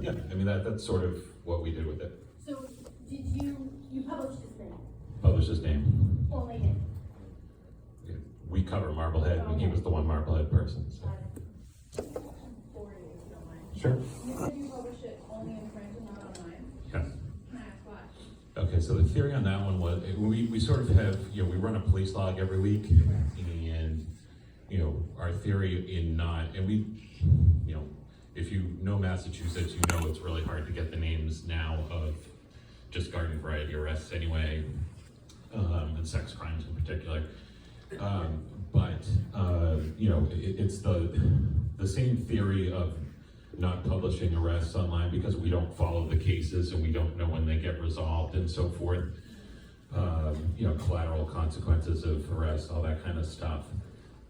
Yeah, I mean, that's sort of what we did with it. So did you published his name? Published his name. Only him? We cover Marblehead, and he was the one Marblehead person, so. Sure. You said you published it only in print and not online. Yes. Can I ask why? Okay, so the theory on that one was, we sort of have, we run a police log every week, and, our theory in and we, if you know Massachusetts, it's really hard to get the names now of just garden variety arrests anyway, and sex crimes in particular. It's the same theory of not publishing arrests online because we don't follow the cases and we don't know when they get resolved and so forth. Collateral consequences of arrest, all that kind of stuff.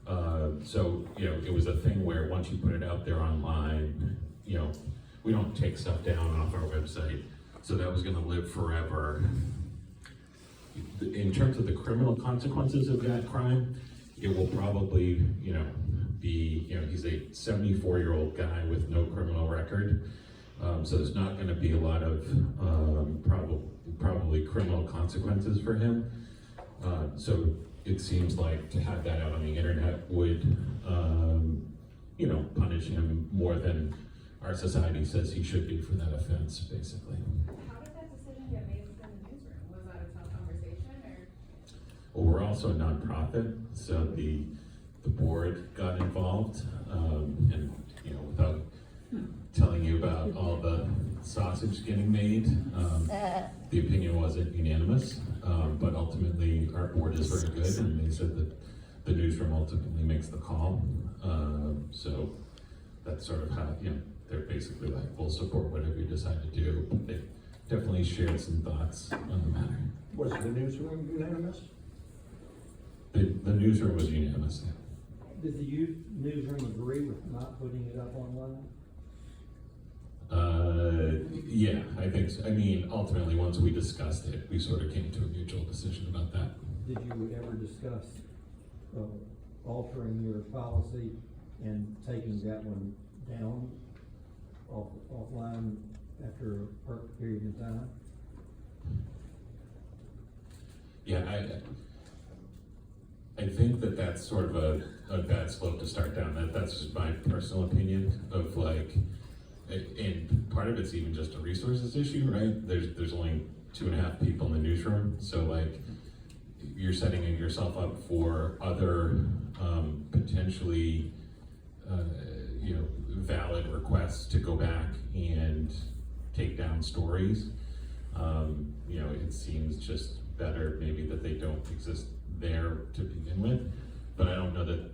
It was a thing where once you put it out there online, we don't take stuff down off our website. So that was gonna live forever. In terms of the criminal consequences of that crime, it will probably, be, he's a 74-year-old guy with no criminal record. So there's not gonna be a lot of probably criminal consequences for him. So it seems like to have that out on the internet would, punish him more than our society says he should be for that offense, basically. How did that decision get made within the newsroom? Was that a tough conversation or? Well, we're also a nonprofit, so the board got involved, and without telling you about all the sausage getting made, the opinion wasn't unanimous, but ultimately our board is very good, and they said that the newsroom ultimately makes the call. So that's sort of how, they're basically like, we'll support whatever you decide to do, but they definitely shared some thoughts on the matter. Was the newsroom unanimous? The newsroom was unanimous. Did the newsroom agree with not putting it up online? Yeah, I think so. I mean, ultimately, once we discussed it, we sort of came to a mutual decision about that. Did you ever discuss altering your policy and taking that one down offline after a period of time? Yeah, I think that's sort of a bad slope to start down. That's just my personal opinion of like, and part of it's even just a resources issue, right? There's only 2.5 people in the newsroom, so like you're setting yourself up for other potentially valid requests to go back and take down stories. It seems just better maybe that they don't exist there to begin with, but I don't know that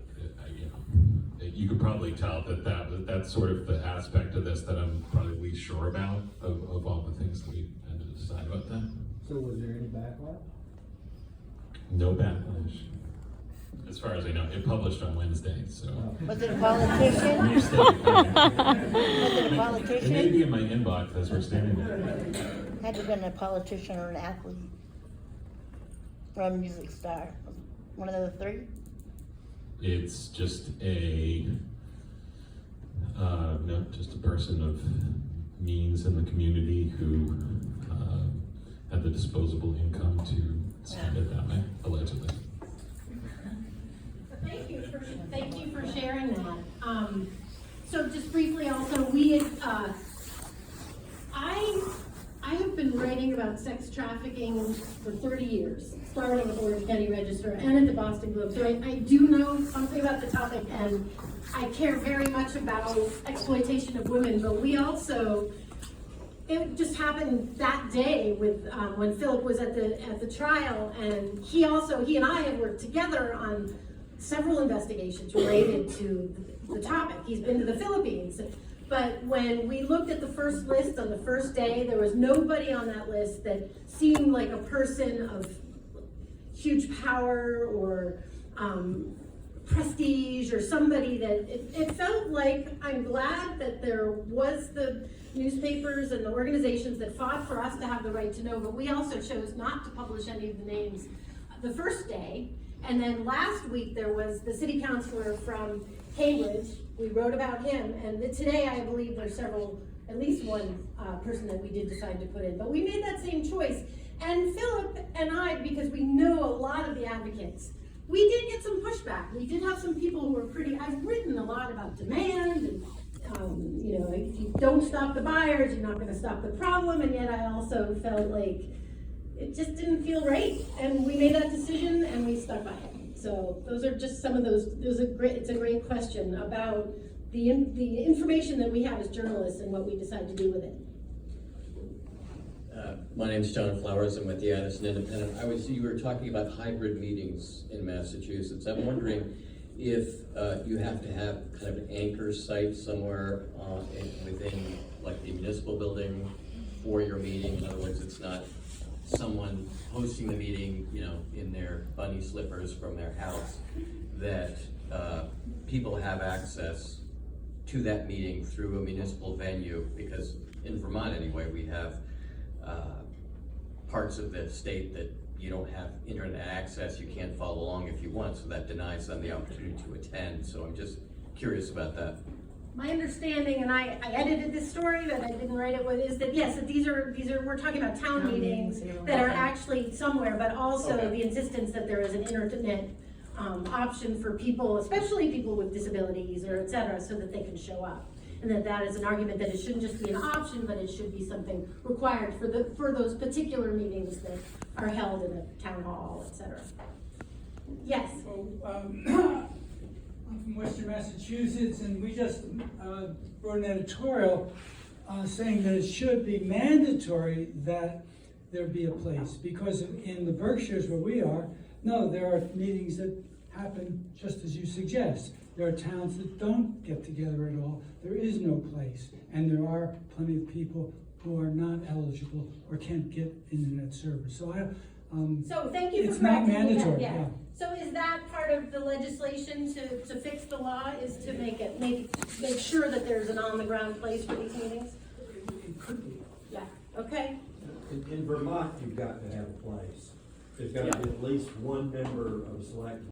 you could probably tell that's sort of the aspect of this that I'm probably least sure about of all the things that we had to decide about that. So was there any backlash? No backlash, as far as I know. It published on Wednesday, so. Was it a politician? May still be coming. Was it a It may politician? be in my inbox as we're standing there. Had to have been a politician or an athlete. Or a music star. One of the three? It's just just a person of means in the community who had the disposable income to spend it that way, allegedly. Thank you for sharing that. So just briefly also, I have been writing about sex trafficking for 30 years, starting at the Orange County Register and at the Boston Globe. So I do know something about the topic, and I care very much about exploitation of women, but we also, it just happened that day with when Philip was at the trial, and he and I have worked together on several investigations related to the topic. He's been to the Philippines. But when we looked at the first list on the first day, there was nobody on that list that seemed like a person of huge power or prestige or somebody that, it felt like, I'm glad that there was the newspapers and the organizations that fought for us to have the right to know, but we also chose not to publish any of the names the first day. And then last week there was the city councilor from Cambridge. We wrote about him, and today I believe there's several at least one person that we did decide to put in. But we made that same choice. And Philip and I, because we know a lot of the advocates, we did get some pushback. We did have some people who were I've written a lot about demand and, you know, if you don't stop the buyers, you're not gonna stop the problem. And yet I also felt like it just didn't feel right. And we made that decision and we stuck by it. So those are just some of those, it's a great question about the information that we have as journalists and what we decide to do with it. My name's John Flowers. I'm with the Addison Independent. You were talking about hybrid meetings in Massachusetts. I'm wondering if you have to have kind of an anchor site somewhere within like the municipal building for your meeting. In other words, it's not someone hosting the meeting, you know, in their bunny slippers from their house, that people have access to that meeting through a municipal venue, because in Vermont anyway, we have parts of the state that you don't have internet access, you can't follow along if you want, so that denies them the opportunity to attend. So I'm just curious about that. My understanding, and I edited this story, but I didn't write it, is that yes, that these are, we're talking about town meetings that are actually somewhere, but also the insistence that there is an internet option for people, especially people with disabilities or et cetera, so that they can show up. And that is an argument that it shouldn't just be an option, but it should be something required for those particular meetings that are held in a town hall, et cetera. Yes? I'm from Western Massachusetts, and we just wrote an editorial saying that it should be mandatory that there be a place, because in the Berkshires where we are, no, there are meetings that happen just as you suggest. There are towns that don't get together at all. There is no place, and there are plenty of people who are not eligible or can't get internet service. So So thank you for it's not correcting me. mandatory. Yeah. Yeah. So is that part of the legislation to fix the law, is to make sure that there's an on-the-ground place for these meetings? It could be. Yeah, okay. In Vermont, you've got to have a place. There's got to be at least one member of a select